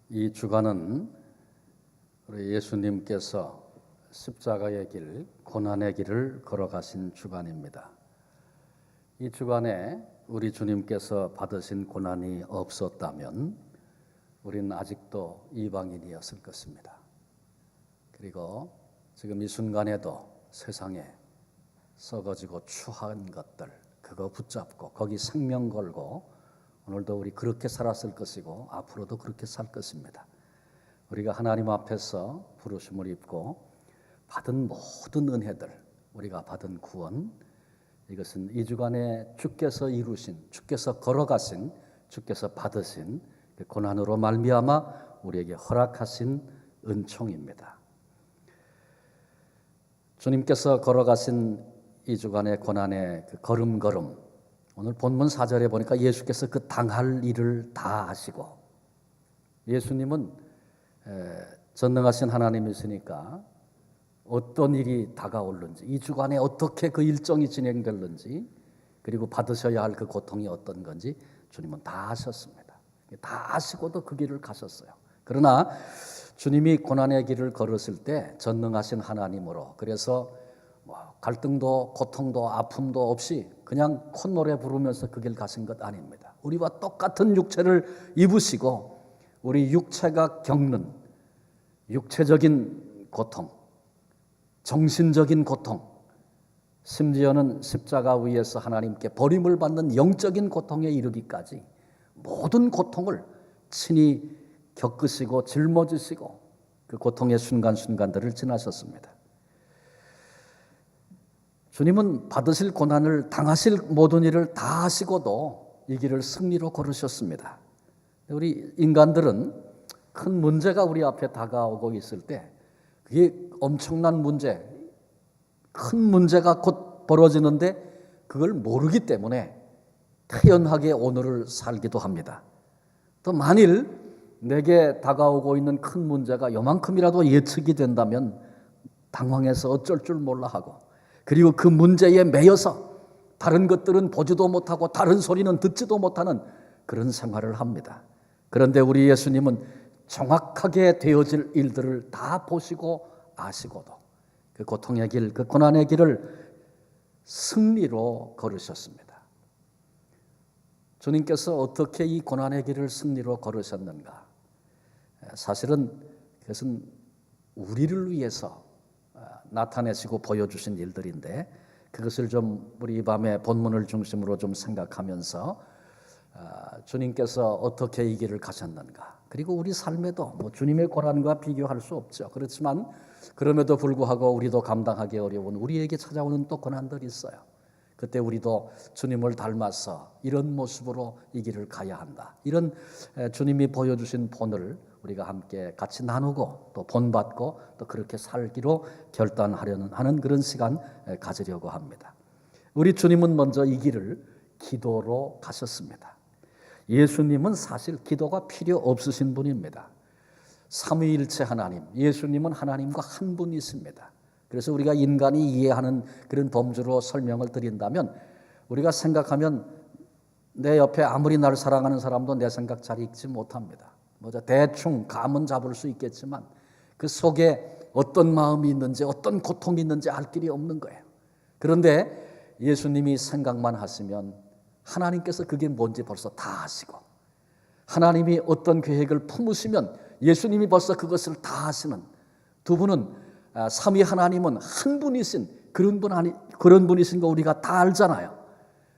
이 주간은 우리 예수님께서 십자가의 길, 고난의 길을 걸어가신 주간입니다. 이 주간에 우리 주님께서 받으신 고난이 없었다면 우리는 아직도 이방인이었을 것입니다. 그리고 지금 이 순간에도 세상에 썩어지고 추한 것들, 그거 붙잡고 거기 생명 걸고 오늘도 우리 그렇게 살았을 것이고 앞으로도 그렇게 살 것입니다. 우리가 하나님 앞에서 부르심을 입고 받은 모든 은혜들, 우리가 받은 구원, 이것은 이 주간에 주께서 이루신, 주께서 걸어가신, 주께서 받으신 그 고난으로 말미암아 우리에게 허락하신 은총입니다. 주님께서 걸어가신 이 주간의 고난의 그 걸음걸음, 오늘 본문 4절에 보니까 예수께서 그 당할 일을 다 하시고, 예수님은 전능하신 하나님이시니까 어떤 일이 다가올는지, 이 주간에 어떻게 그 일정이 진행될는지, 그리고 받으셔야 할 그 고통이 어떤 건지 주님은 다 하셨습니다. 다 하시고도 그 길을 가셨어요. 그러나 주님이 고난의 길을 걸었을 때 전능하신 하나님으로, 그래서 갈등도 고통도 아픔도 없이 그냥 콧노래 부르면서 그 길 가신 것 아닙니다. 우리와 똑같은 육체를 입으시고 우리 육체가 겪는 육체적인 고통, 정신적인 고통, 심지어는 십자가 위에서 하나님께 버림을 받는 영적인 고통에 이르기까지 모든 고통을 친히 겪으시고 짊어지시고 그 고통의 순간순간들을 지나셨습니다. 주님은 받으실 고난을, 당하실 모든 일을 다 하시고도 이 길을 승리로 걸으셨습니다. 우리 인간들은 큰 문제가 우리 앞에 다가오고 있을 때 그게 엄청난 문제, 큰 문제가 곧 벌어지는데 그걸 모르기 때문에 태연하게 오늘을 살기도 합니다. 또 만일 내게 다가오고 있는 큰 문제가 요만큼이라도 예측이 된다면 당황해서 어쩔 줄 몰라 하고, 그리고 그 문제에 매여서 다른 것들은 보지도 못하고 다른 소리는 듣지도 못하는 그런 생활을 합니다. 그런데 우리 예수님은 정확하게 되어질 일들을 다 보시고 아시고도 그 고통의 길, 그 고난의 길을 승리로 걸으셨습니다. 주님께서 어떻게 이 고난의 길을 승리로 걸으셨는가? 사실은 그것은 우리를 위해서 나타내시고 보여주신 일들인데, 그것을 좀 우리 이 밤에 본문을 중심으로 좀 생각하면서 주님께서 어떻게 이 길을 가셨는가, 그리고 우리 삶에도 주님의 고난과 비교할 수 없죠. 그렇지만 그럼에도 불구하고 우리도 감당하기 어려운 우리에게 찾아오는 또 고난들이 있어요. 그때 우리도 주님을 닮아서 이런 모습으로 이 길을 가야 한다, 이런 주님이 보여주신 본을 우리가 함께 같이 나누고 또 본받고 또 그렇게 살기로 결단하려는 하는 그런 시간 가지려고 합니다. 우리 주님은 먼저 이 길을 기도로 가셨습니다. 예수님은 사실 기도가 필요 없으신 분입니다. 삼위일체 하나님, 예수님은 하나님과 한 분이십니다. 그래서 우리가 인간이 이해하는 그런 범주로 설명을 드린다면, 우리가 생각하면 내 옆에 아무리 나를 사랑하는 사람도 내 생각 잘 읽지 못합니다. 대충 감은 잡을 수 있겠지만 그 속에 어떤 마음이 있는지, 어떤 고통이 있는지 알 길이 없는 거예요. 그런데 예수님이 생각만 하시면 하나님께서 그게 뭔지 벌써 다 아시고, 하나님이 어떤 계획을 품으시면 예수님이 벌써 그것을 다 하시는, 두 분은 삼위 하나님은 한 분이신 그런 분이신 거 우리가 다 알잖아요.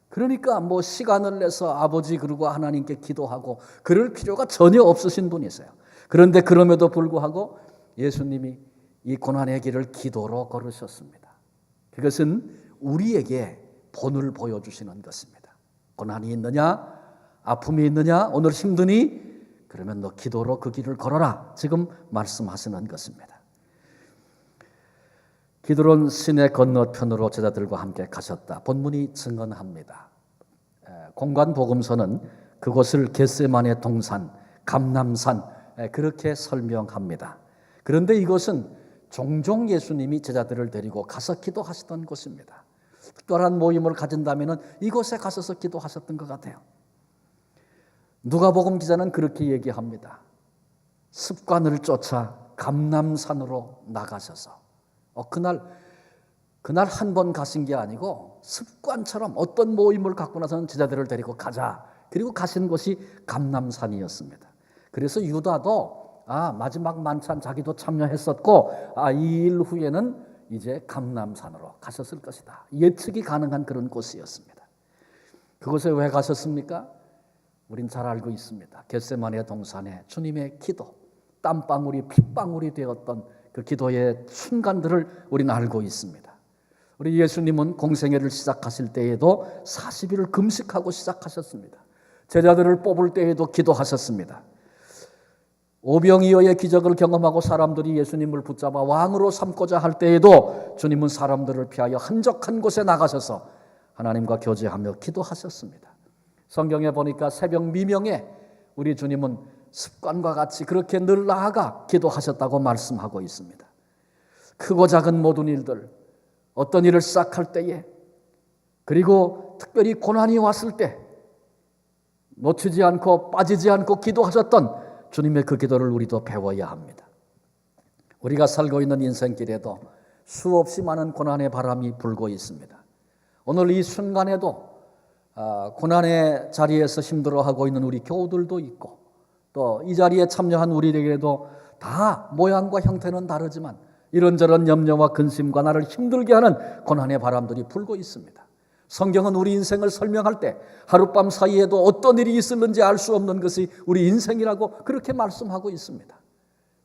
그러니까 시간을 내서 아버지 그리고 하나님께 기도하고 그럴 필요가 전혀 없으신 분이세요. 그런데 그럼에도 불구하고 예수님이 이 고난의 길을 기도로 걸으셨습니다. 그것은 우리에게 본을 보여주시는 것입니다. 고난이 있느냐, 아픔이 있느냐, 오늘 힘드니? 그러면 너 기도로 그 길을 걸어라, 지금 말씀하시는 것입니다. 기드론 시내 건너편으로 제자들과 함께 가셨다, 본문이 증언합니다. 공관복음서는 그곳을 겟세마네 동산, 감람산 그렇게 설명합니다. 그런데 이것은 종종 예수님이 제자들을 데리고 가서 기도하시던 곳입니다. 특별한 모임을 가진다면 이곳에 가셔서 기도하셨던 것 같아요. 누가복음 기자는 그렇게 얘기합니다. 습관을 쫓아 감람산으로 나가셔서 그날 한 번 가신 게 아니고 습관처럼 어떤 모임을 갖고 나서는 제자들을 데리고 가자. 그리고 가신 곳이 감람산이었습니다. 그래서 유다도 마지막 만찬 자기도 참여했었고 이 일 후에는 이제 감람산으로 가셨을 것이다. 예측이 가능한 그런 곳이었습니다. 그곳에 왜 가셨습니까? 우린 잘 알고 있습니다. 겟세마네 동산에 주님의 기도, 땀방울이 핏방울이 되었던 그 기도의 순간들을 우리는 알고 있습니다. 우리 예수님은 공생애를 시작하실 때에도 40일을 금식하고 시작하셨습니다. 제자들을 뽑을 때에도 기도하셨습니다. 오병이어의 기적을 경험하고 사람들이 예수님을 붙잡아 왕으로 삼고자 할 때에도 주님은 사람들을 피하여 한적한 곳에 나가셔서 하나님과 교제하며 기도하셨습니다. 성경에 보니까 새벽 미명에 우리 주님은 습관과 같이 그렇게 늘 나아가 기도하셨다고 말씀하고 있습니다. 크고 작은 모든 일들, 어떤 일을 시작할 때에, 그리고 특별히 고난이 왔을 때 놓치지 않고 빠지지 않고 기도하셨던 주님의 그 기도를 우리도 배워야 합니다. 우리가 살고 있는 인생길에도 수없이 많은 고난의 바람이 불고 있습니다. 오늘 이 순간에도 고난의 자리에서 힘들어하고 있는 우리 교우들도 있고, 또 이 자리에 참여한 우리에게도 다 모양과 형태는 다르지만 이런저런 염려와 근심과 나를 힘들게 하는 고난의 바람들이 불고 있습니다. 성경은 우리 인생을 설명할 때 하룻밤 사이에도 어떤 일이 있었는지 알 수 없는 것이 우리 인생이라고 그렇게 말씀하고 있습니다.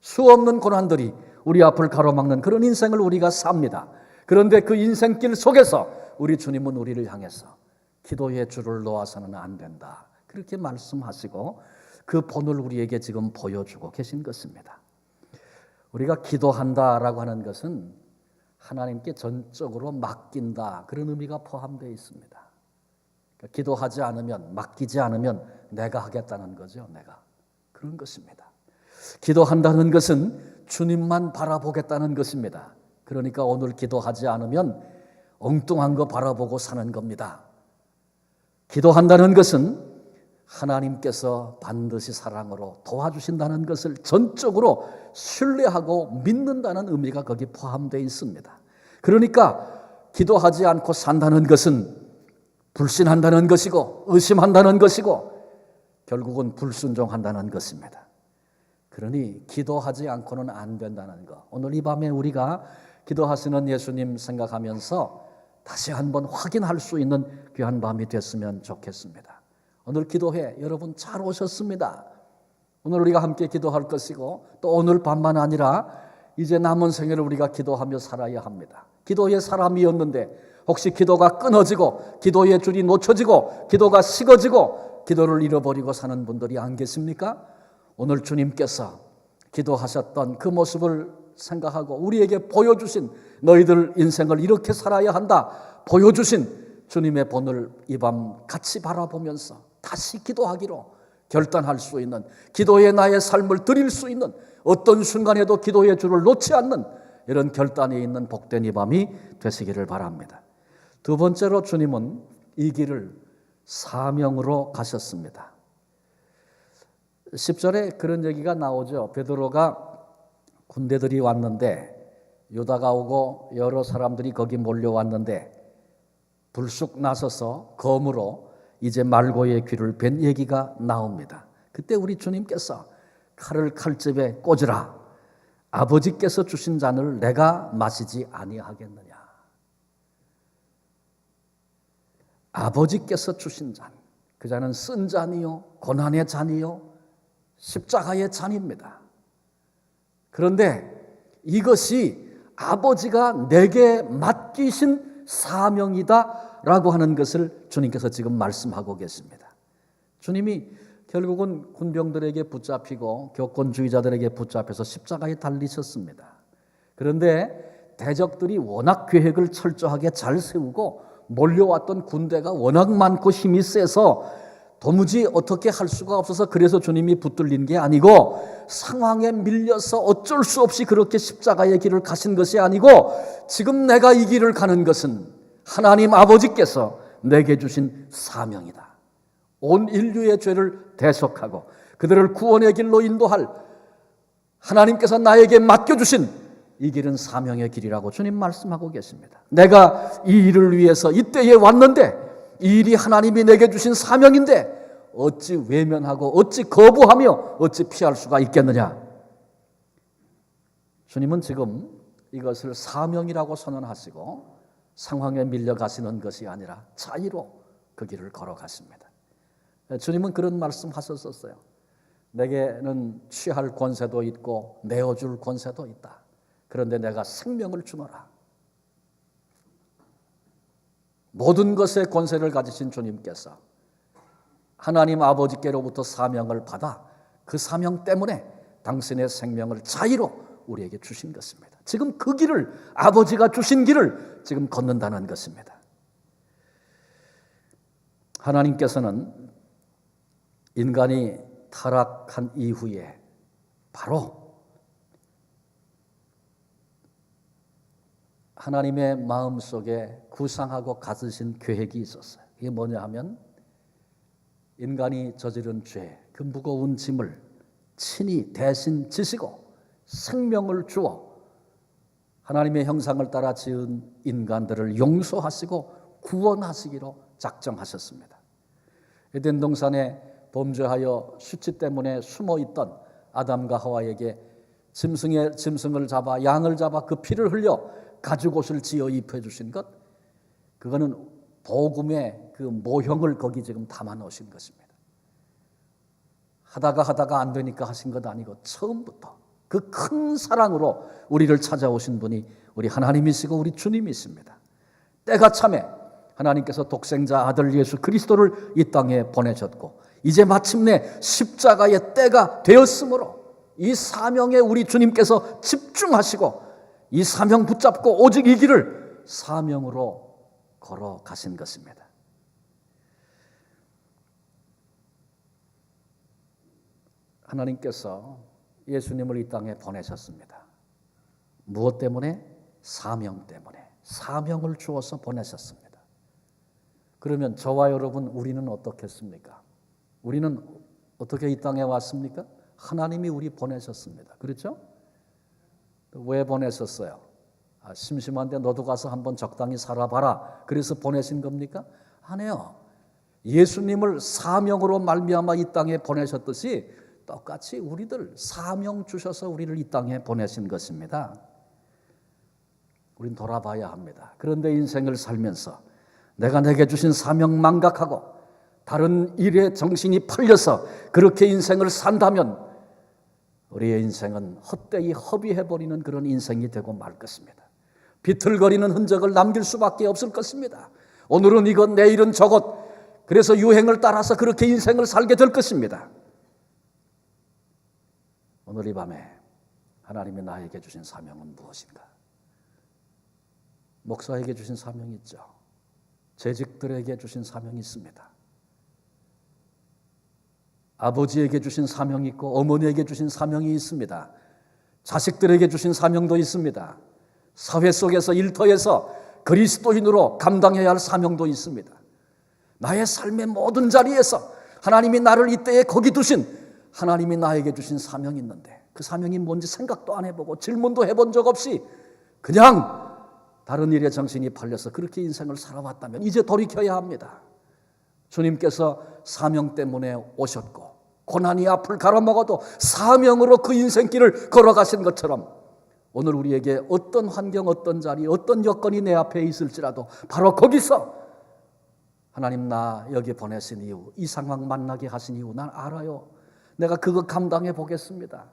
수없는 고난들이 우리 앞을 가로막는 그런 인생을 우리가 삽니다. 그런데 그 인생길 속에서 우리 주님은 우리를 향해서 기도의 줄을 놓아서는 안 된다, 그렇게 말씀하시고 그 본을 우리에게 지금 보여주고 계신 것입니다. 우리가 기도한다라고 하는 것은 하나님께 전적으로 맡긴다, 그런 의미가 포함되어 있습니다. 그러니까 기도하지 않으면, 맡기지 않으면 내가 하겠다는 거죠. 내가. 그런 것입니다. 기도한다는 것은 주님만 바라보겠다는 것입니다. 그러니까 오늘 기도하지 않으면 엉뚱한 거 바라보고 사는 겁니다. 기도한다는 것은 하나님께서 반드시 사랑으로 도와주신다는 것을 전적으로 신뢰하고 믿는다는 의미가 거기 포함되어 있습니다. 그러니까 기도하지 않고 산다는 것은 불신한다는 것이고 의심한다는 것이고 결국은 불순종한다는 것입니다. 그러니 기도하지 않고는 안 된다는 것, 오늘 이 밤에 우리가 기도하시는 예수님 생각하면서 다시 한번 확인할 수 있는 귀한 밤이 됐으면 좋겠습니다. 오늘 기도회 여러분 잘 오셨습니다. 오늘 우리가 함께 기도할 것이고 또 오늘 밤만 아니라 이제 남은 생애를 우리가 기도하며 살아야 합니다. 기도의 사람이었는데 혹시 기도가 끊어지고 기도의 줄이 놓쳐지고 기도가 식어지고 기도를 잃어버리고 사는 분들이 안 계십니까? 오늘 주님께서 기도하셨던 그 모습을 생각하고 우리에게 보여주신, 너희들 인생을 이렇게 살아야 한다 보여주신 주님의 본을 이 밤 같이 바라보면서 다시 기도하기로 결단할 수 있는, 기도에 나의 삶을 드릴 수 있는, 어떤 순간에도 기도의 줄을 놓지 않는 이런 결단이 있는 복된 이 밤이 되시기를 바랍니다. 두 번째로 주님은 이 길을 사명으로 가셨습니다. 10절에 그런 얘기가 나오죠. 베드로가 군대들이 왔는데, 유다가 오고 여러 사람들이 거기 몰려왔는데 불쑥 나서서 검으로 이제 말고의 귀를 벤 얘기가 나옵니다. 그때 우리 주님께서 칼을 칼집에 꽂으라, 아버지께서 주신 잔을 내가 마시지 아니하겠느냐. 아버지께서 주신 잔, 그 잔은 쓴 잔이요, 고난의 잔이요, 십자가의 잔입니다. 그런데 이것이 아버지가 내게 맡기신 사명이다 라고 하는 것을 주님께서 지금 말씀하고 계십니다. 주님이 결국은 군병들에게 붙잡히고 교권주의자들에게 붙잡혀서 십자가에 달리셨습니다. 그런데 대적들이 워낙 계획을 철저하게 잘 세우고 몰려왔던 군대가 워낙 많고 힘이 세서 도무지 어떻게 할 수가 없어서 그래서 주님이 붙들린 게 아니고 상황에 밀려서 어쩔 수 없이 그렇게 십자가의 길을 가신 것이 아니고 지금 내가 이 길을 가는 것은 하나님 아버지께서 내게 주신 사명이다. 온 인류의 죄를 대속하고 그들을 구원의 길로 인도할 하나님께서 나에게 맡겨주신 이 길은 사명의 길이라고 주님 말씀하고 계십니다. 내가 이 일을 위해서 이때에 왔는데 이 일이 하나님이 내게 주신 사명인데 어찌 외면하고 어찌 거부하며 어찌 피할 수가 있겠느냐. 주님은 지금 이것을 사명이라고 선언하시고 상황에 밀려가시는 것이 아니라 자의로 그 길을 걸어가십니다. 주님은 그런 말씀 하셨었어요. 내게는 취할 권세도 있고 내어줄 권세도 있다. 그런데 내가 생명을 주노라. 모든 것의 권세를 가지신 주님께서 하나님 아버지께로부터 사명을 받아 그 사명 때문에 당신의 생명을 자의로 우리에게 주신 것입니다. 지금 그 길을, 아버지가 주신 길을 지금 걷는다는 것입니다. 하나님께서는 인간이 타락한 이후에 바로 하나님의 마음속에 구상하고 가지신 계획이 있었어요. 이게 뭐냐 하면 인간이 저지른 죄, 그 무거운 짐을 친히 대신 지시고 생명을 주어 하나님의 형상을 따라 지은 인간들을 용서하시고 구원하시기로 작정하셨습니다. 에덴 동산에 범죄하여 수치 때문에 숨어있던 아담과 하와에게 짐승을 잡아 양을 잡아 그 피를 흘려 가죽옷을 지어 입혀 주신 것, 그거는 복음의 그 모형을 거기 지금 담아 놓으신 것입니다. 하다가 안 되니까 하신 것 아니고 처음부터 그 큰 사랑으로 우리를 찾아오신 분이 우리 하나님이시고 우리 주님이십니다. 때가 참에 하나님께서 독생자 아들 예수 그리스도를 이 땅에 보내셨고 이제 마침내 십자가의 때가 되었으므로 이 사명에 우리 주님께서 집중하시고 이 사명 붙잡고 오직 이 길을 사명으로 걸어가신 것입니다. 하나님께서 예수님을 이 땅에 보내셨습니다. 무엇 때문에? 사명 때문에. 사명을 주어서 보내셨습니다. 그러면 저와 여러분, 우리는 어떻겠습니까? 우리는 어떻게 이 땅에 왔습니까? 하나님이 우리 보내셨습니다. 그렇죠? 왜 보내셨어요? 심심한데 너도 가서 한번 적당히 살아봐라. 그래서 보내신 겁니까? 아니에요. 예수님을 사명으로 말미암아 이 땅에 보내셨듯이 똑같이 우리들 사명 주셔서 우리를 이 땅에 보내신 것입니다. 우린 돌아봐야 합니다. 그런데 인생을 살면서 내가 내게 주신 사명 망각하고 다른 일에 정신이 팔려서 그렇게 인생을 산다면 우리의 인생은 헛되이 허비해버리는 그런 인생이 되고 말 것입니다. 비틀거리는 흔적을 남길 수밖에 없을 것입니다. 오늘은 이것, 내일은 저것, 그래서 유행을 따라서 그렇게 인생을 살게 될 것입니다. 오늘 이 밤에 하나님이 나에게 주신 사명은 무엇인가? 목사에게 주신 사명이 있죠. 재직들에게 주신 사명이 있습니다. 아버지에게 주신 사명이 있고 어머니에게 주신 사명이 있습니다. 자식들에게 주신 사명도 있습니다. 사회 속에서 일터에서 그리스도인으로 감당해야 할 사명도 있습니다. 나의 삶의 모든 자리에서 하나님이 나를 이때에 거기 두신, 하나님이 나에게 주신 사명이 있는데 그 사명이 뭔지 생각도 안 해보고 질문도 해본 적 없이 그냥 다른 일에 정신이 팔려서 그렇게 인생을 살아왔다면 이제 돌이켜야 합니다. 주님께서 사명 때문에 오셨고 고난이 앞을 가로막아도 사명으로 그 인생길을 걸어가신 것처럼 오늘 우리에게 어떤 환경, 어떤 자리, 어떤 여건이 내 앞에 있을지라도 바로 거기서 하나님 나 여기 보내신 이유, 이 상황 만나게 하신 이유 난 알아요. 내가 그거 감당해 보겠습니다.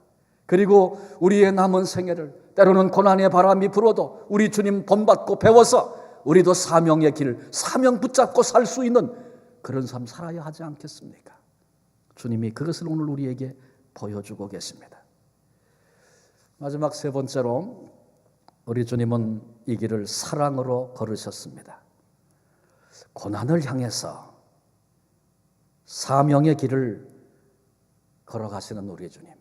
그리고 우리의 남은 생애를 때로는 고난의 바람이 불어도 우리 주님 본받고 배워서 우리도 사명의 길, 사명 붙잡고 살 수 있는 그런 삶 살아야 하지 않겠습니까? 주님이 그것을 오늘 우리에게 보여주고 계십니다. 마지막 세 번째로 우리 주님은 이 길을 사랑으로 걸으셨습니다. 고난을 향해서 사명의 길을 걸어가시는 우리 주님,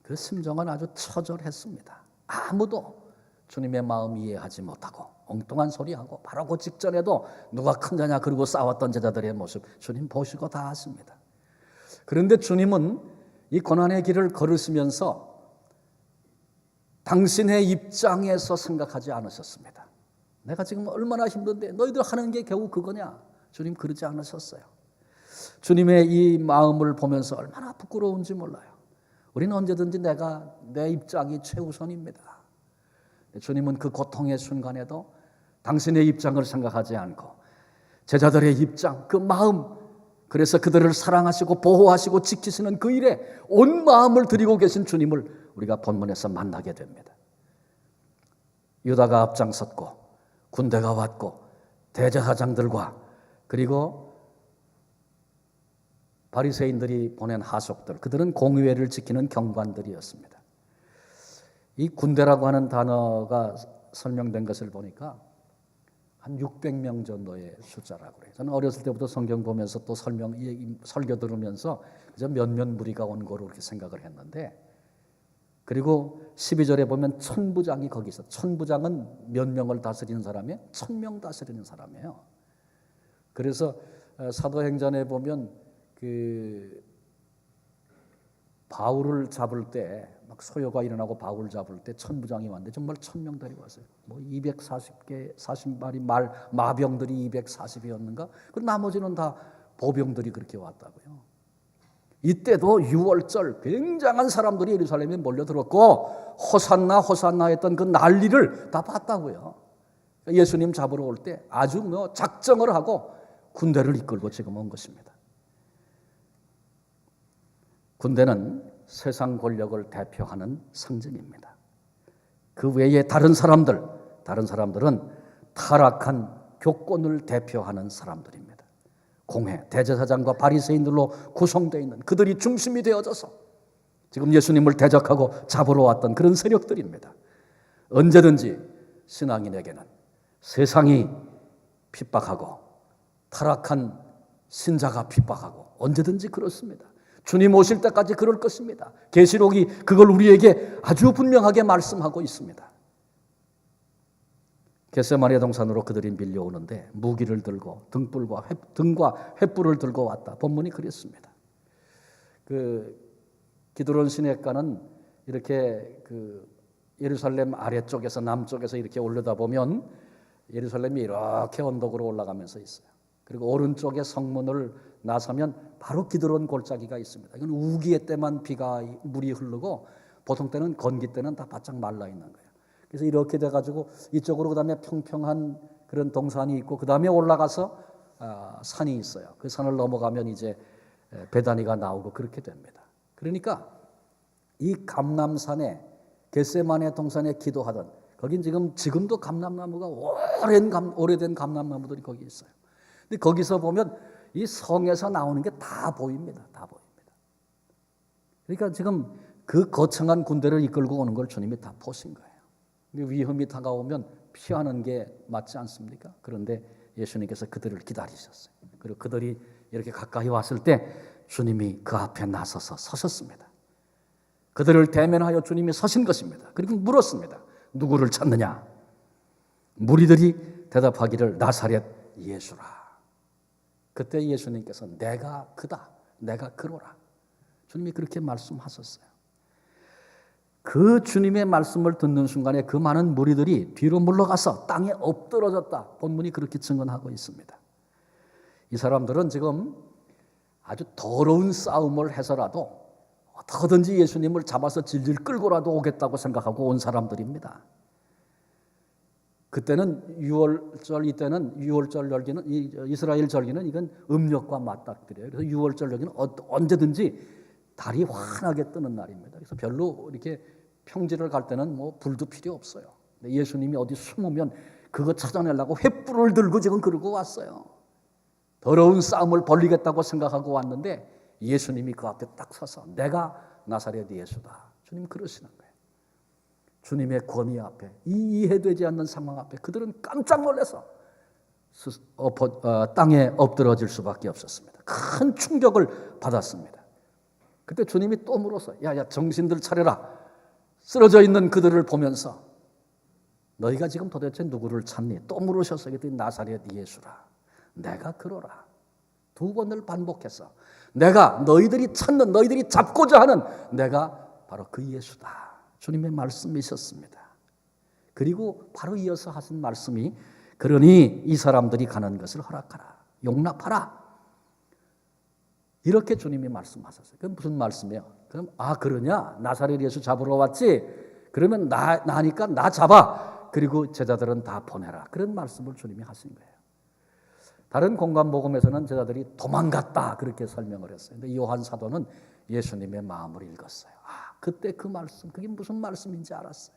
그 심정은 아주 처절했습니다. 아무도 주님의 마음 이해하지 못하고 엉뚱한 소리하고 바로 그 직전에도 누가 큰 자냐 그러고 싸웠던 제자들의 모습 주님 보시고 다 아십니다. 그런데 주님은 이 고난의 길을 걸으시면서 당신의 입장에서 생각하지 않으셨습니다. 내가 지금 얼마나 힘든데 너희들 하는 게 겨우 그거냐? 주님 그러지 않으셨어요. 주님의 이 마음을 보면서 얼마나 부끄러운지 몰라요. 우리는 언제든지 내 입장이 최우선입니다. 주님은 그 고통의 순간에도 당신의 입장을 생각하지 않고 제자들의 입장, 그 마음, 그래서 그들을 사랑하시고 보호하시고 지키시는 그 일에 온 마음을 드리고 계신 주님을 우리가 본문에서 만나게 됩니다. 유다가 앞장섰고 군대가 왔고 대제사장들과 그리고 바리새인들이 보낸 하속들, 그들은 공의회를 지키는 경관들이었습니다. 이 군대라고 하는 단어가 설명된 것을 보니까 한 600명 정도의 숫자라고 그래요. 저는 어렸을 때부터 성경 보면서 또 설교 들으면서 그저 몇몇 무리가 온 거로 그렇게 생각을 했는데, 그리고 12절에 보면 천부장이 거기 있어. 천부장은 몇 명을 다스리는 사람이에요? 1000명 다스리는 사람이에요. 그래서 사도행전에 보면 그 바울을 잡을 때 막 소요가 일어나고 바울 잡을 때 천부장이 왔는데 정말 1000명 데리고 왔어요. 뭐 40마리 마병들이 240이었는가? 그 나머지는 다 보병들이 그렇게 왔다고요. 이때도 6월절 굉장한 사람들이 예루살렘에 몰려들었고 호산나 호산나 했던 그 난리를 다 봤다고요. 예수님 잡으러 올 때 아주 작정을 하고 군대를 이끌고 지금 온 것입니다. 군대는 세상 권력을 대표하는 상징입니다. 그 외에 다른 사람들은 타락한 교권을 대표하는 사람들입니다. 공회, 대제사장과 바리새인들로 구성되어 있는 그들이 중심이 되어져서 지금 예수님을 대적하고 잡으러 왔던 그런 세력들입니다. 언제든지 신앙인에게는 세상이 핍박하고 타락한 신자가 핍박하고 언제든지 그렇습니다. 주님 오실 때까지 그럴 것입니다. 계시록이 그걸 우리에게 아주 분명하게 말씀하고 있습니다. 겟세마네 동산으로 그들이 밀려오는데 무기를 들고 등과 횃불을 들고 왔다. 본문이 그랬습니다. 그 기드론 시내가는 이렇게 그 예루살렘 아래쪽에서 남쪽에서 이렇게 올려다 보면 예루살렘이 이렇게 언덕으로 올라가면서 있어요. 그리고 오른쪽에 성문을 나서면 바로 기드론 골짜기가 있습니다. 이건 우기의 때만 물이 흐르고 보통 때는 건기 때는 다 바짝 말라 있는 거예요. 그래서 이렇게 돼가지고 이쪽으로 그다음에 평평한 그런 동산이 있고 그다음에 올라가서 산이 있어요. 그 산을 넘어가면 이제 베다니가 나오고 그렇게 됩니다. 그러니까 이 감람산에 겟세마네 동산에 기도하던 거긴 지금도 감람나무가 오래된 감람나무들이 거기 있어요. 근데 거기서 보면 이 성에서 나오는 게 다 보입니다. 다 보입니다. 그러니까 지금 그 거창한 군대를 이끌고 오는 걸 주님이 다 보신 거예요. 위험이 다가오면 피하는 게 맞지 않습니까? 그런데 예수님께서 그들을 기다리셨어요. 그리고 그들이 이렇게 가까이 왔을 때 주님이 그 앞에 나서서 서셨습니다. 그들을 대면하여 주님이 서신 것입니다. 그리고 물었습니다. 누구를 찾느냐? 무리들이 대답하기를 나사렛 예수라. 그때 예수님께서 내가 그다, 내가 그로라. 주님이 그렇게 말씀하셨어요. 그 주님의 말씀을 듣는 순간에 그 많은 무리들이 뒤로 물러가서 땅에 엎드러졌다. 본문이 그렇게 증언하고 있습니다. 이 사람들은 지금 아주 더러운 싸움을 해서라도 어떻게든지 예수님을 잡아서 질질 끌고라도 오겠다고 생각하고 온 사람들입니다. 그때는 6월절, 이때는 6월절 열기는 이스라엘 절기는 이건 음력과 맞닥뜨려요. 그래서 6월절 열기는 언제든지 달이 환하게 뜨는 날입니다. 그래서 별로 이렇게 평지를 갈 때는 뭐 불도 필요 없어요. 예수님이 어디 숨으면 그거 찾아내려고 횃불을 들고 지금 그러고 왔어요. 더러운 싸움을 벌리겠다고 생각하고 왔는데 예수님이 그 앞에 딱 서서 내가 나사렛 예수다. 주님 그러시는 거예요. 주님의 권위 앞에, 이해되지 않는 상황 앞에 그들은 깜짝 놀라서 땅에 엎드러질 수밖에 없었습니다. 큰 충격을 받았습니다. 그때 주님이 또 물어서 야 정신들 차려라. 쓰러져 있는 그들을 보면서 너희가 지금 도대체 누구를 찾니? 또 물으셔서 그랬더니 나사렛 예수라. 내가 그러라. 2번을 반복해서 내가 너희들이 찾는, 너희들이 잡고자 하는 내가 바로 그 예수다. 주님의 말씀이셨습니다. 그리고 바로 이어서 하신 말씀이 그러니 이 사람들이 가는 것을 허락하라. 용납하라. 이렇게 주님이 말씀하셨어요. 그건 무슨 말씀이에요? 그럼 그러냐? 나사렛 예수 잡으러 왔지? 그러면 나니까 나 잡아. 그리고 제자들은 다 보내라. 그런 말씀을 주님이 하신 거예요. 다른 공관복음에서는 제자들이 도망갔다 그렇게 설명을 했어요. 근데 요한 사도는 예수님의 마음을 읽었어요. 그때 그 말씀, 그게 무슨 말씀인지 알았어요.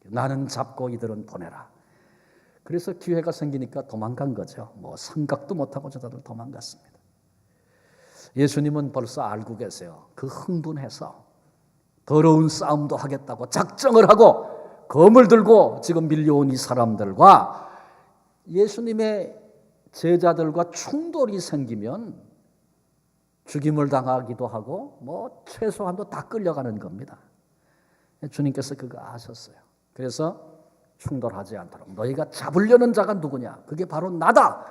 나는 잡고 이들은 보내라. 그래서 기회가 생기니까 도망간 거죠. 생각도 못하고 제자들 도망갔습니다. 예수님은 벌써 알고 계세요. 그 흥분해서 더러운 싸움도 하겠다고 작정을 하고 검을 들고 지금 밀려온 이 사람들과 예수님의 제자들과 충돌이 생기면 죽임을 당하기도 하고 최소한도 다 끌려가는 겁니다. 주님께서 그거 아셨어요. 그래서 충돌하지 않도록 너희가 잡으려는 자가 누구냐? 그게 바로 나다.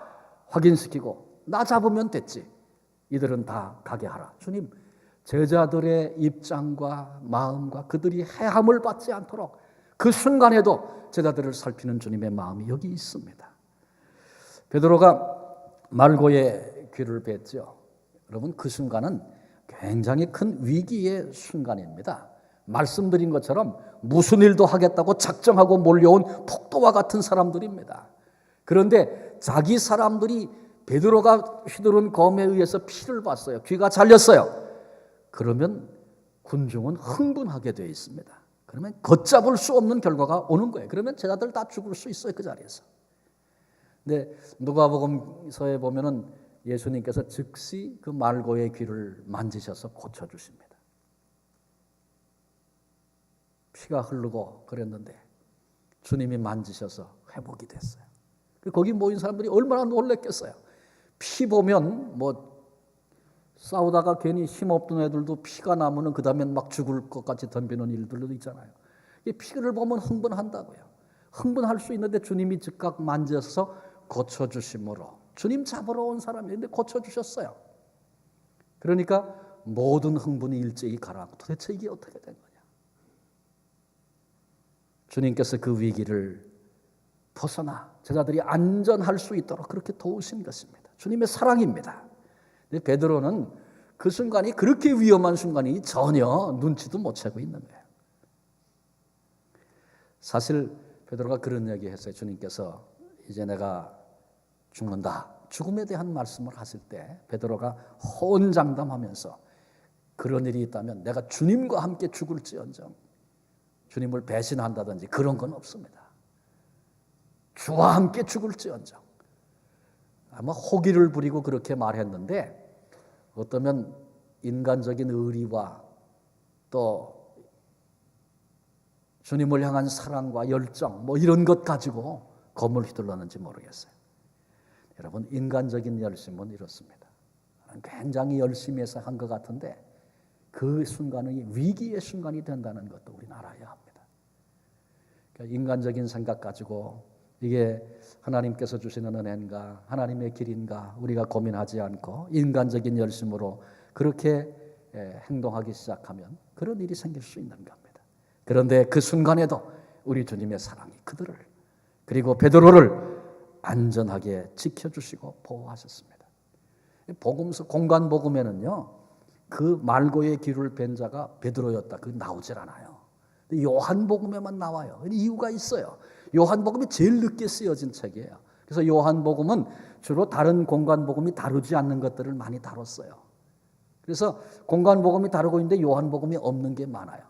확인시키고 나 잡으면 됐지. 이들은 다 가게 하라. 주님 제자들의 입장과 마음과 그들이 해함을 받지 않도록 그 순간에도 제자들을 살피는 주님의 마음이 여기 있습니다. 베드로가 말고의 귀를 뵀죠. 여러분 그 순간은 굉장히 큰 위기의 순간입니다. 말씀드린 것처럼 무슨 일도 하겠다고 작정하고 몰려온 폭도와 같은 사람들입니다. 그런데 자기 사람들이 베드로가 휘두른 검에 의해서 피를 봤어요. 귀가 잘렸어요. 그러면 군중은 흥분하게 되어 있습니다. 그러면 걷잡을 수 없는 결과가 오는 거예요. 그러면 제자들 다 죽을 수 있어요. 그 자리에서. 근데 누가복음서에 보면은 예수님께서 즉시 그 말고의 귀를 만지셔서 고쳐주십니다. 피가 흐르고 그랬는데 주님이 만지셔서 회복이 됐어요. 거기 모인 사람들이 얼마나 놀랬겠어요. 피 보면 싸우다가 괜히 힘없던 애들도 피가 나면은 그 다음엔 막 죽을 것 같이 덤비는 일들도 있잖아요. 피를 보면 흥분한다고요. 흥분할 수 있는데 주님이 즉각 만져서 고쳐주심으로 주님 잡으러 온 사람인데 고쳐주셨어요. 그러니까 모든 흥분이 일제히 가라앉고 도대체 이게 어떻게 된 거냐. 주님께서 그 위기를 벗어나 제자들이 안전할 수 있도록 그렇게 도우신 것입니다. 주님의 사랑입니다. 근데 베드로는 그 순간이 그렇게 위험한 순간이 전혀 눈치도 못 채고 있는 거예요. 사실 베드로가 그런 얘기했어요. 주님께서 이제 내가 죽는다. 죽음에 대한 말씀을 하실 때 베드로가 호언장담하면서 그런 일이 있다면 내가 주님과 함께 죽을지언정 주님을 배신한다든지 그런 건 없습니다. 주와 함께 죽을지언정. 아마 호기를 부리고 그렇게 말했는데 어쩌면 인간적인 의리와 또 주님을 향한 사랑과 열정 이런 것 가지고 검을 휘둘렀는지 모르겠어요. 여러분 인간적인 열심은 이렇습니다. 굉장히 열심히 해서 한 것 같은데 그 순간이 위기의 순간이 된다는 것도 우리는 알아야 합니다. 그러니까 인간적인 생각 가지고 이게 하나님께서 주시는 은혜인가 하나님의 길인가 우리가 고민하지 않고 인간적인 열심으로 그렇게 행동하기 시작하면 그런 일이 생길 수 있는 겁니다. 그런데 그 순간에도 우리 주님의 사랑이 그들을 그리고 베드로를 안전하게 지켜주시고 보호하셨습니다. 복음서 공관복음에는요 그 말고의 귀를 뵌 자가 베드로였다. 그게 나오질 않아요. 요한복음에만 나와요. 이유가 있어요. 요한복음이 제일 늦게 쓰여진 책이에요. 그래서 요한복음은 주로 다른 공관복음이 다루지 않는 것들을 많이 다뤘어요. 그래서 공관복음이 다루고 있는데 요한복음이 없는 게 많아요.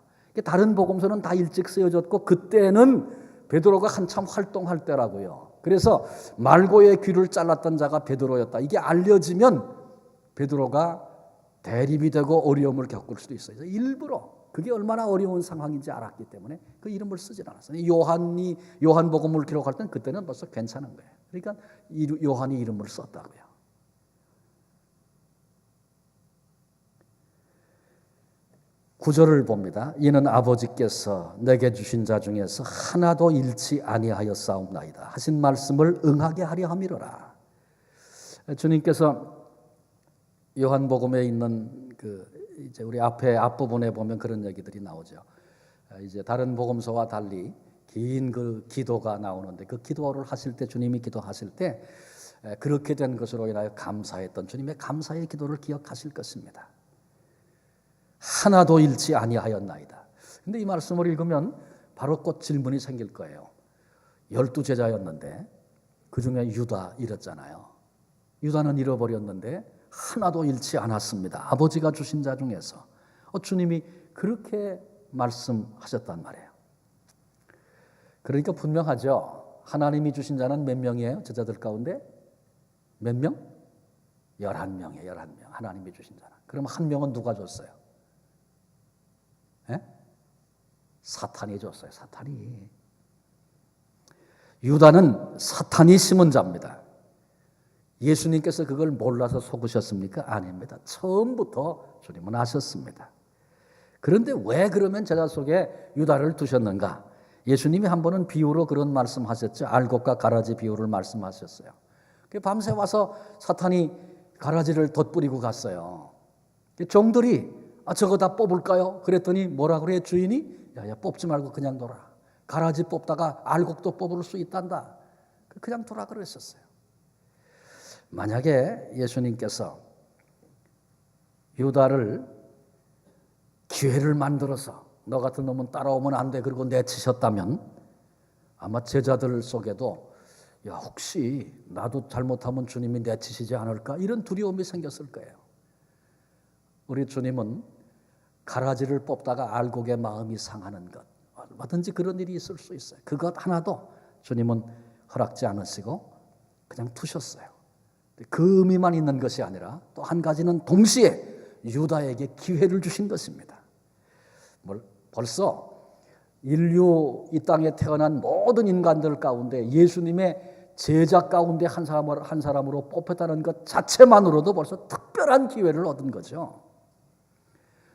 다른 복음서는 다 일찍 쓰여졌고 그때는 베드로가 한참 활동할 때라고요. 그래서 말고의 귀를 잘랐던 자가 베드로였다. 이게 알려지면 베드로가 대립이 되고 어려움을 겪을 수도 있어요. 일부러 그게 얼마나 어려운 상황인지 알았기 때문에 그 이름을 쓰질 않았어요. 요한복음을 기록할 때는 그때는 벌써 괜찮은 거예요. 그러니까 요한이 이름을 썼다고요. 구절을 봅니다. 이는 아버지께서 내게 주신 자 중에서 하나도 잃지 아니하였사옵나이다 하신 말씀을 응하게 하려 함이로라. 주님께서 요한복음에 있는 그 이제 우리 앞에 앞부분에 보면 그런 얘기들이 나오죠. 이제 다른 복음서와 달리 긴 그 기도가 나오는데 그 기도를 하실 때 주님이 기도하실 때 그렇게 된 것으로 인하여 감사했던 주님의 감사의 기도를 기억하실 것입니다. 하나도 잃지 아니하였나이다. 근데 이 말씀을 읽으면 바로 곧 질문이 생길 거예요. 12제자였는데 그 중에 유다 잃었잖아요. 유다는 잃어버렸는데 하나도 잃지 않았습니다. 아버지가 주신 자 중에서. 주님이 그렇게 말씀하셨단 말이에요. 그러니까 분명하죠. 하나님이 주신 자는 몇 명이에요? 제자들 가운데? 몇 명? 11명이에요. 11명. 하나님이 주신 자는. 그럼 한 명은 누가 줬어요? 예? 사탄이 줬어요. 사탄이. 유다는 사탄이 심은 자입니다. 예수님께서 그걸 몰라서 속으셨습니까? 아닙니다. 처음부터 주님은 아셨습니다. 그런데 왜 그러면 제자 속에 유다를 두셨는가? 예수님이 한 번은 비유로 그런 말씀하셨죠. 알곡과 가라지 비유를 말씀하셨어요. 밤새 와서 사탄이 가라지를 덧뿌리고 갔어요. 종들이 저거 다 뽑을까요? 그랬더니 뭐라 그래 주인이? 야 뽑지 말고 그냥 둬라. 가라지 뽑다가 알곡도 뽑을 수 있단다. 그냥 둬라 그러셨어요. 만약에 예수님께서 유다를 기회를 만들어서 너 같은 놈은 따라오면 안 돼 그러고 내치셨다면 아마 제자들 속에도 야 혹시 나도 잘못하면 주님이 내치시지 않을까 이런 두려움이 생겼을 거예요. 우리 주님은 가라지를 뽑다가 알곡의 마음이 상하는 것 얼마든지 그런 일이 있을 수 있어요. 그것 하나도 주님은 허락지 않으시고 그냥 두셨어요. 그 의미만 있는 것이 아니라 또 한 가지는 동시에 유다에게 기회를 주신 것입니다. 벌써 인류 이 땅에 태어난 모든 인간들 가운데 예수님의 제자 가운데 한 사람으로 뽑혔다는 것 자체만으로도 벌써 특별한 기회를 얻은 거죠.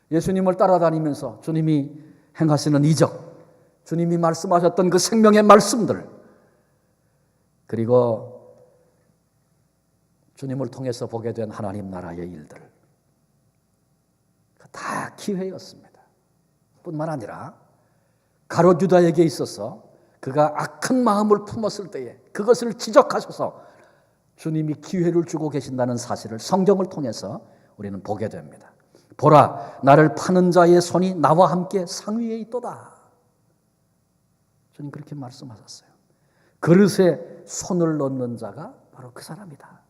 예수님을 따라다니면서 주님이 행하시는 이적, 주님이 말씀하셨던 그 생명의 말씀들, 그리고 주님을 통해서 보게 된 하나님 나라의 일들, 다 기회였습니다. 뿐만 아니라 가롯 유다에게 있어서 그가 악한 마음을 품었을 때에 그것을 지적하셔서 주님이 기회를 주고 계신다는 사실을 성경을 통해서 우리는 보게 됩니다. 보라, 나를 파는 자의 손이 나와 함께 상위에 있도다. 주님 그렇게 말씀하셨어요. 그릇에 손을 넣는 자가 바로 그 사람이다.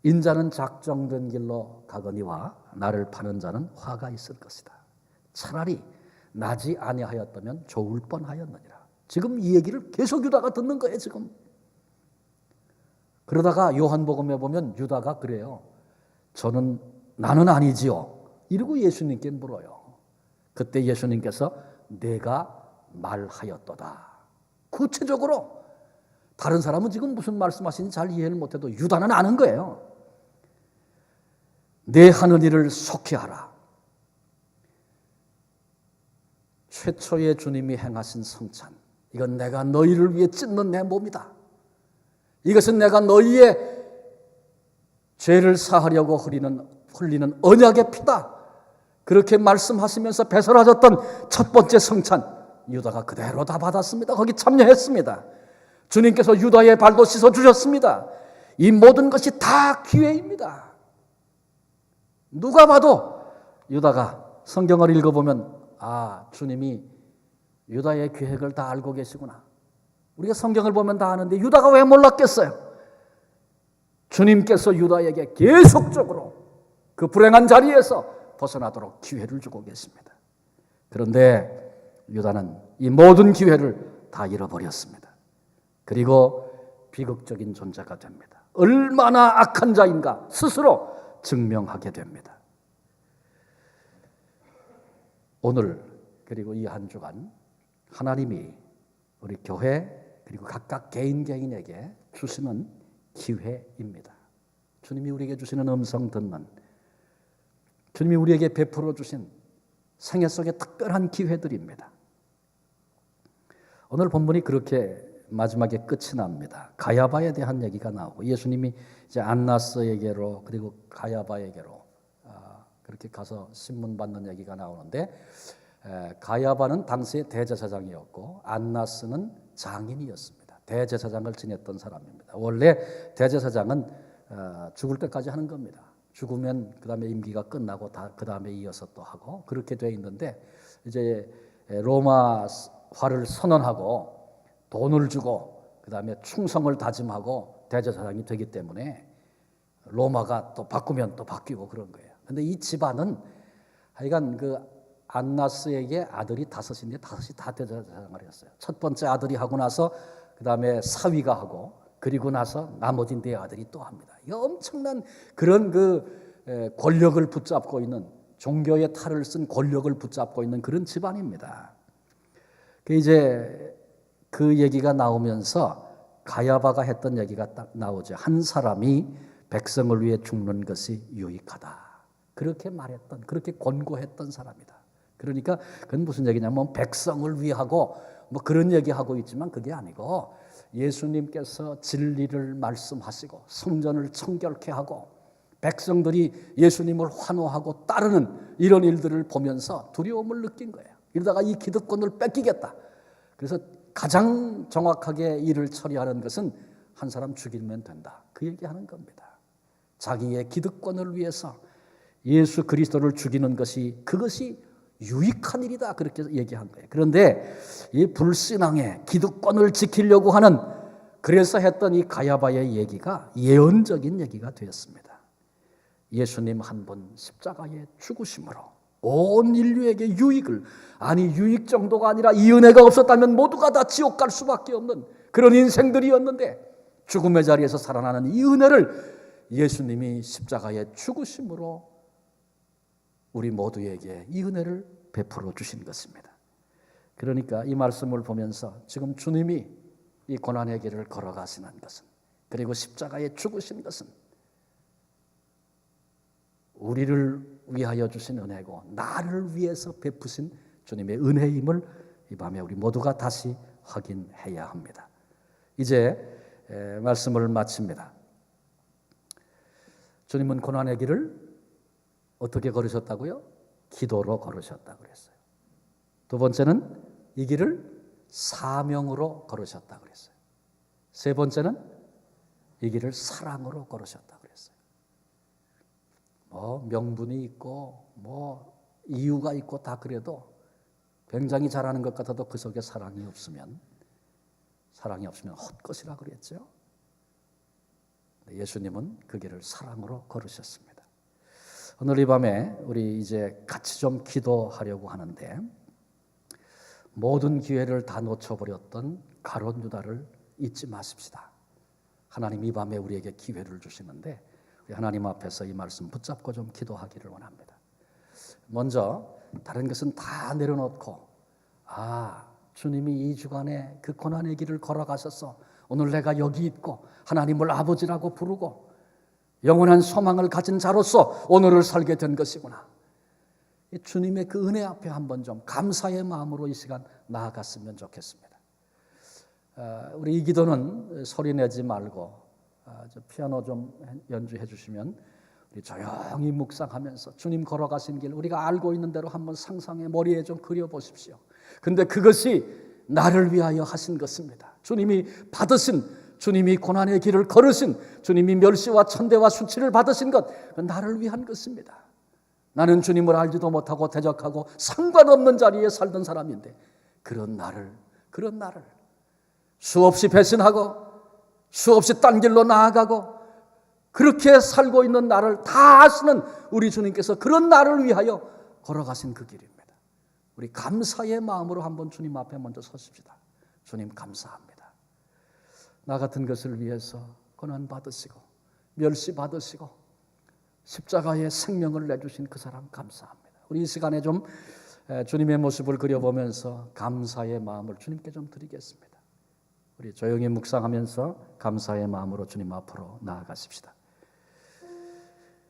인자는 작정된 길로 가거니와 나를 파는 자는 화가 있을 것이다. 차라리 나지 아니하였다면 좋을 뻔하였느니라. 지금 이 얘기를 계속 유다가 듣는 거예요. 지금. 그러다가 요한복음에 보면 유다가 그래요. 나는 아니지요. 이러고 예수님께 물어요. 그때 예수님께서 내가 말하였도다. 구체적으로 다른 사람은 지금 무슨 말씀하시는지 잘 이해를 못해도 유다는 아는 거예요. 내 하는 일을 속히 하라. 최초의 주님이 행하신 성찬, 이건 내가 너희를 위해 찢는 내 몸이다. 이것은 내가 너희의 죄를 사하려고 흘리는 언약의 피다. 그렇게 말씀하시면서 배설하셨던 첫 번째 성찬, 유다가 그대로 다 받았습니다. 거기 참여했습니다. 주님께서 유다의 발도 씻어주셨습니다. 이 모든 것이 다 기회입니다. 누가 봐도 유다가 성경을 읽어보면 주님이 유다의 계획을 다 알고 계시구나. 우리가 성경을 보면 다 아는데 유다가 왜 몰랐겠어요? 주님께서 유다에게 계속적으로 그 불행한 자리에서 벗어나도록 기회를 주고 계십니다. 그런데 유다는 이 모든 기회를 다 잃어버렸습니다. 그리고 비극적인 존재가 됩니다. 얼마나 악한 자인가 스스로 증명하게 됩니다. 오늘 그리고 이 한 주간 하나님이 우리 교회 그리고 각각 개인에게 주시는 기회입니다. 주님이 우리에게 주시는 음성 듣는, 주님이 우리에게 베풀어 주신 생애 속의 특별한 기회들입니다. 오늘 본문이 그렇게 마지막에 끝이 납니다. 가야바에 대한 얘기가 나오고 예수님이 이제 안나스에게로 그리고 가야바에게로 이렇게 가서 신문 받는 얘기가 나오는데 가야바는 당시의 대제사장이었고 안나스는 장인이었습니다. 대제사장을 지냈던 사람입니다. 원래 대제사장은 죽을 때까지 하는 겁니다. 죽으면 그 다음에 임기가 끝나고 그 다음에 이어서 또 하고 그렇게 돼 있는데 이제 로마화를 선언하고 돈을 주고 그 다음에 충성을 다짐하고 대제사장이 되기 때문에 로마가 또 바꾸면 또 바뀌고 그런 거예요. 근데 이 집안은 하여간 그 안나스에게 아들이 5인데 5이 다 대제사장을 했어요. 첫 번째 아들이 하고 나서 그 다음에 사위가 하고 그리고 나서 나머지 4 아들이 또 합니다. 이 엄청난 그런 그 권력을 붙잡고 있는 종교의 탈을 쓴 권력을 붙잡고 있는 그런 집안입니다. 그 이제 그 얘기가 나오면서 가야바가 했던 얘기가 딱 나오죠. 한 사람이 백성을 위해 죽는 것이 유익하다. 그렇게 말했던, 그렇게 권고했던 사람이다. 그러니까 그건 무슨 얘기냐면 백성을 위하고 뭐 그런 얘기하고 있지만 그게 아니고 예수님께서 진리를 말씀하시고 성전을 청결케 하고 백성들이 예수님을 환호하고 따르는 이런 일들을 보면서 두려움을 느낀 거예요. 이러다가 이 기득권을 뺏기겠다. 그래서 가장 정확하게 일을 처리하는 것은 한 사람 죽이면 된다. 그 얘기하는 겁니다. 자기의 기득권을 위해서 예수 그리스도를 죽이는 것이 그것이 유익한 일이다. 그렇게 얘기한 거예요. 그런데 이 불신앙의 기득권을 지키려고 하는 그래서 했던 이 가야바의 얘기가 예언적인 얘기가 되었습니다. 예수님 한 분 십자가에 죽으심으로 온 인류에게 유익을, 아니 유익 정도가 아니라 이 은혜가 없었다면 모두가 다 지옥 갈 수밖에 없는 그런 인생들이었는데 죽음의 자리에서 살아나는 이 은혜를 예수님이 십자가에 죽으심으로 우리 모두에게 이 은혜를 베풀어 주신 것입니다. 그러니까 이 말씀을 보면서 지금 주님이 이 고난의 길을 걸어가시는 것은, 그리고 십자가에 죽으신 것은 우리를 위하여 주신 은혜고 나를 위해서 베푸신 주님의 은혜임을 이 밤에 우리 모두가 다시 확인해야 합니다. 이제 말씀을 마칩니다. 주님은 고난의 길을 어떻게 걸으셨다고요? 기도로 걸으셨다고 그랬어요. 두 번째는 이 길을 사명으로 걸으셨다고 그랬어요. 세 번째는 이 길을 사랑으로 걸으셨다고 그랬어요. 뭐 명분이 있고 뭐 이유가 있고 다 그래도 굉장히 잘하는 것 같아도 그 속에 사랑이 없으면 헛것이라 그랬죠. 예수님은 그 길을 사랑으로 걸으셨습니다. 오늘 이 밤에 우리 이제 같이 좀 기도하려고 하는데 모든 기회를 다 놓쳐버렸던 가룟 유다를 잊지 마십시다. 하나님 이 밤에 우리에게 기회를 주시는데 우리 하나님 앞에서 이 말씀 붙잡고 좀 기도하기를 원합니다. 먼저 다른 것은 다 내려놓고 주님이 이 주간에 그 고난의 길을 걸어가셔서 오늘 내가 여기 있고 하나님을 아버지라고 부르고 영원한 소망을 가진 자로서 오늘을 살게 된 것이구나. 주님의 그 은혜 앞에 한번 좀 감사의 마음으로 이 시간 나아갔으면 좋겠습니다. 우리 이 기도는 소리 내지 말고 피아노 좀 연주해 주시면 우리 조용히 묵상하면서 주님 걸어가신 길 우리가 알고 있는 대로 한번 상상해 머리에 좀 그려보십시오. 근데 그것이 나를 위하여 하신 것입니다. 주님이 고난의 길을 걸으신, 주님이 멸시와 천대와 수치를 받으신 것, 나를 위한 것입니다. 나는 주님을 알지도 못하고 대적하고 상관없는 자리에 살던 사람인데 그런 나를 수없이 배신하고 수없이 딴 길로 나아가고 그렇게 살고 있는 나를 다 아시는 우리 주님께서 그런 나를 위하여 걸어가신 그 길입니다. 우리 감사의 마음으로 한번 주님 앞에 먼저 서십시다. 주님 감사합니다. 나 같은 것을 위해서 고난 받으시고 멸시 받으시고 십자가에 생명을 내주신 그 사람 감사합니다. 우리 이 시간에 좀 주님의 모습을 그려보면서 감사의 마음을 주님께 좀 드리겠습니다. 우리 조용히 묵상하면서 감사의 마음으로 주님 앞으로 나아가십시다.